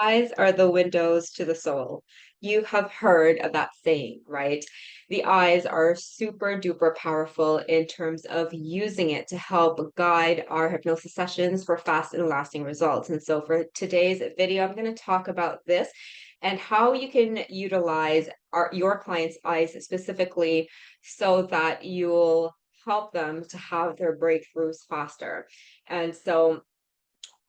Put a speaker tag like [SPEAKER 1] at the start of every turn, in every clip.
[SPEAKER 1] Eyes are the windows to the soul. You have heard of that saying, right? The eyes are super duper powerful in terms of using it to help guide our hypnosis sessions for fast and lasting results. And so for today's video, I'm going to talk about this and how you can utilize your clients' eyes specifically so that you'll help them to have their breakthroughs faster. And so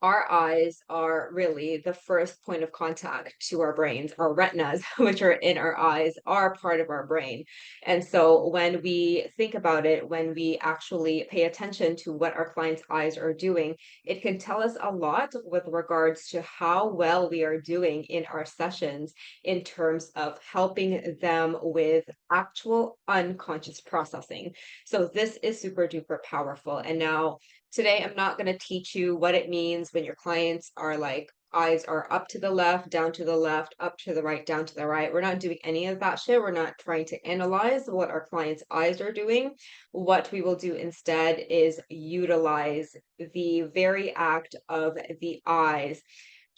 [SPEAKER 1] our eyes are really the first point of contact to our brains. Our retinas, which are in our eyes, are part of our brain. And so when we think about it, when we actually pay attention to what our clients' eyes are doing, it can tell us a lot with regards to how well we are doing in our sessions in terms of helping them with actual unconscious processing. So this is super duper powerful. And now today, I'm not going to teach you what it means when your clients are like, eyes are up to the left, down to the left, up to the right, down to the right. We're not doing any of that shit. We're not trying to analyze what our clients' eyes are doing. What we will do instead is utilize the very act of the eyes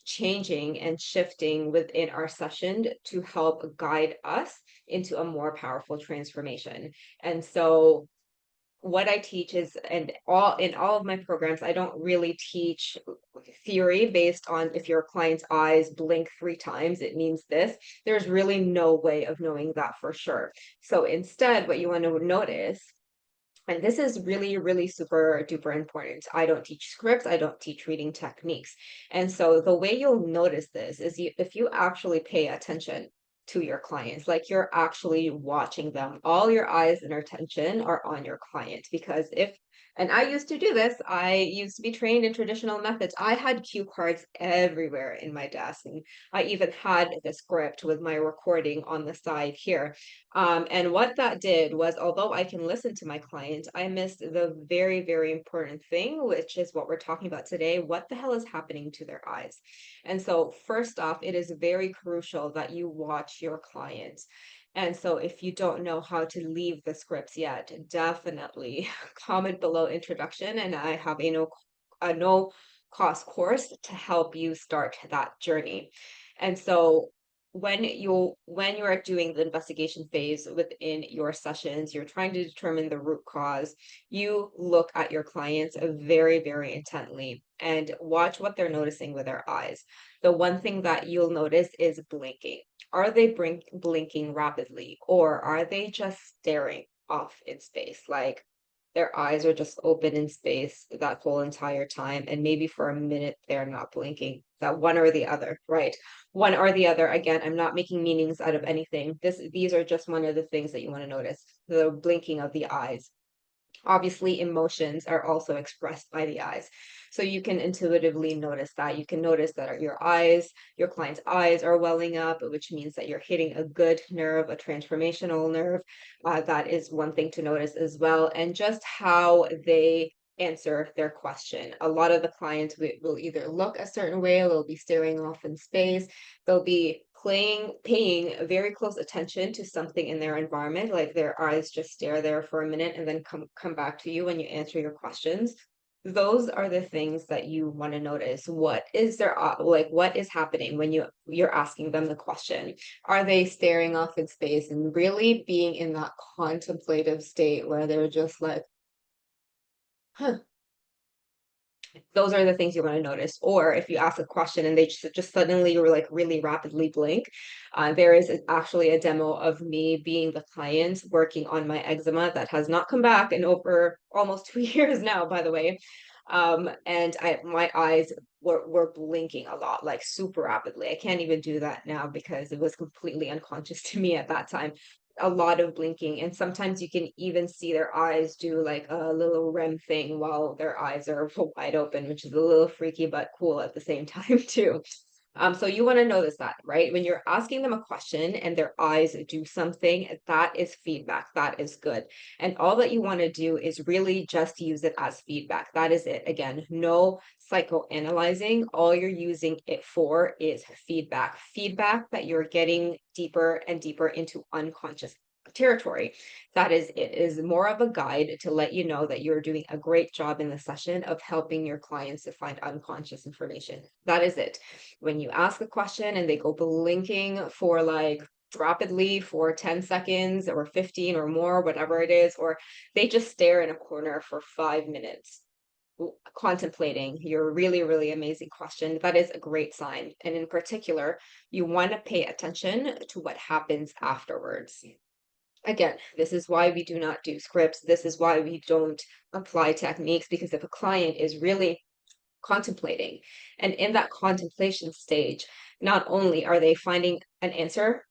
[SPEAKER 1] changing and shifting within our session to help guide us into a more powerful transformation. And so what I teach is, and all in all of my programs, I don't really teach theory based on if your client's eyes blink 3 times, it means this. There's really no way of knowing that for sure. So instead, what you want to notice, and this is really, really super duper important. I don't teach scripts, I don't teach reading techniques. And so the way you'll notice this is if you actually pay attention to your clients, like you're actually watching them, all your eyes and attention are on your client. Because if, and I used to do this, I used to be trained in traditional methods. I had cue cards everywhere in my desk, and I even had the script with my recording on the side here. And what that did was, although I can listen to my client, I missed the very, very important thing, which is what we're talking about today. What the hell is happening to their eyes? And so, first off, it is very crucial that you watch your clients. And so, if you don't know how to leave the scripts yet, definitely comment below introduction, and I have a no cost course to help you start that journey. And so when you are doing the investigation phase within your sessions, you're trying to determine the root cause, you look at your clients very, very intently and watch what they're noticing with their eyes. The one thing that you'll notice is blinking. Are they blinking rapidly, or are they just staring off in space? Like their eyes are just open in space that whole entire time, and maybe for a minute they're not blinking. That one or the other, right? One or the other. Again, I'm not making meanings out of anything. These are just one of the things that you want to notice. The blinking of the eyes. Obviously, emotions are also expressed by the eyes. So you can intuitively notice that. You can notice that your client's eyes are welling up, which means that you're hitting a good nerve, a transformational nerve. That is one thing to notice as well. And just how they answer their question. A lot of the clients will either look a certain way, they'll be staring off in space, they'll be paying very close attention to something in their environment, like their eyes just stare there for a minute and then come back to you when you answer your questions. Those are the things that you want to notice. What is their like what is happening when you're asking them the question? Are they staring off in space and really being in that contemplative state where they're just like, huh, those are the things you want to notice. Or if you ask a question and they just suddenly or like really rapidly blink, there is actually a demo of me being the client working on my eczema that has not come back in over almost 2 years now, by the way. And my eyes were blinking a lot, like super rapidly. I can't even do that now because it was completely unconscious to me at that time. A lot of blinking, and sometimes you can even see their eyes do like a little REM thing while their eyes are wide open, which is a little freaky but cool at the same time too. So you want to notice that, right? When you're asking them a question and their eyes do something, that is feedback. That is good. And all that you want to do is really just use it as feedback. That is it. Again, no psychoanalyzing. All you're using it for is feedback. Feedback that you're getting deeper and deeper into unconscious territory. That is, it is more of a guide to let you know that you're doing a great job in the session of helping your clients to find unconscious information. That is it. When you ask a question and they go blinking for like rapidly for 10 seconds or 15 or more, whatever it is, or they just stare in a corner for 5 minutes contemplating your really, really amazing question, that is a great sign. And in particular, you want to pay attention to what happens afterwards. Again, this is why we do not do scripts. This is why we don't apply techniques, because if a client is really contemplating and in that contemplation stage, not only are they finding an answer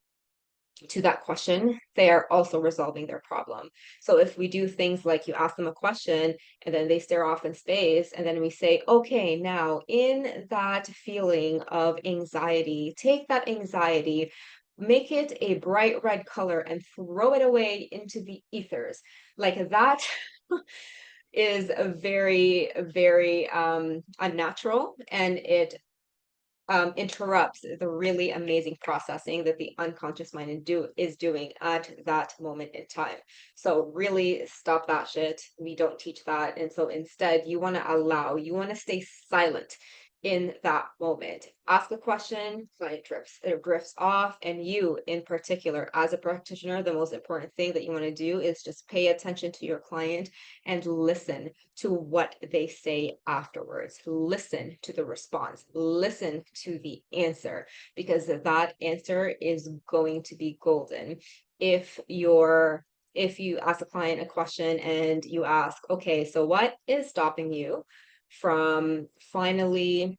[SPEAKER 1] to that question, they are also resolving their problem. So if we do things like you ask them a question and then they stare off in space, and then we say, okay, now in that feeling of anxiety, take that anxiety, make it a bright red color and throw it away into the ethers. Like that is a very, very unnatural, and it interrupts the really amazing processing that the unconscious mind is doing at that moment in time. So really stop that shit. We don't teach that. And so instead, you want to you want to stay silent in that moment. Ask a question, client drifts off, and you in particular, as a practitioner, the most important thing that you want to do is just pay attention to your client and listen to what they say afterwards. Listen to the response, listen to the answer, because that answer is going to be golden. If you ask a client a question and you ask, okay, so what is stopping you from finally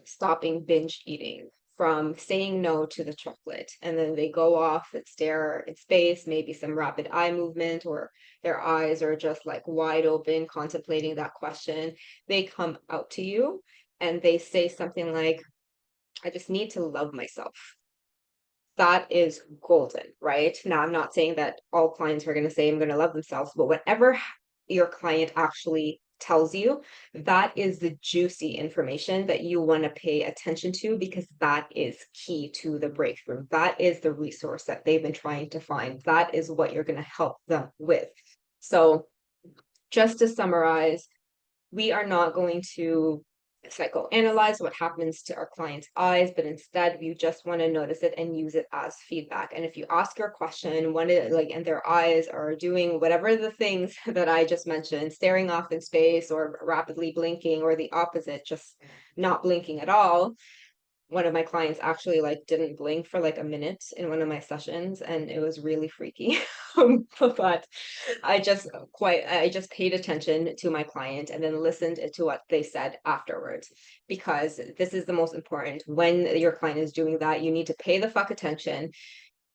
[SPEAKER 1] stopping binge eating, from saying no to the chocolate? And then they go off and stare in space, maybe some rapid eye movement, or their eyes are just like wide open, contemplating that question. They come out to you and they say something like, I just need to love myself. That is golden, right? Now, I'm not saying that all clients are going to say, I'm going to love themselves, but whatever your client actually tells you, that is the juicy information that you want to pay attention to, because that is key to the breakthrough. That is the resource that they've been trying to find. That is what you're going to help them with. So, just to summarize, we are not going to psychoanalyze what happens to our client's eyes, but instead we just want to notice it and use it as feedback. And if you ask your question, and their eyes are doing whatever the things that I just mentioned, staring off in space or rapidly blinking, or the opposite, just not blinking at all. One of my clients actually like didn't blink for like a minute in one of my sessions, and it was really freaky. But I just paid attention to my client and then listened to what they said afterwards, because this is the most important. When your client is doing that, you need to pay the fuck attention,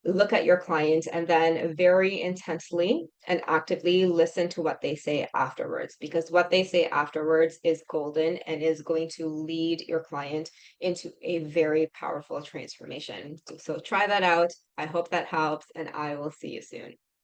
[SPEAKER 1] look at your client, and then very intensely and actively listen to what they say afterwards, because what they say afterwards is golden and is going to lead your client into a very powerful transformation. So try that out. I hope that helps, and I will see you soon.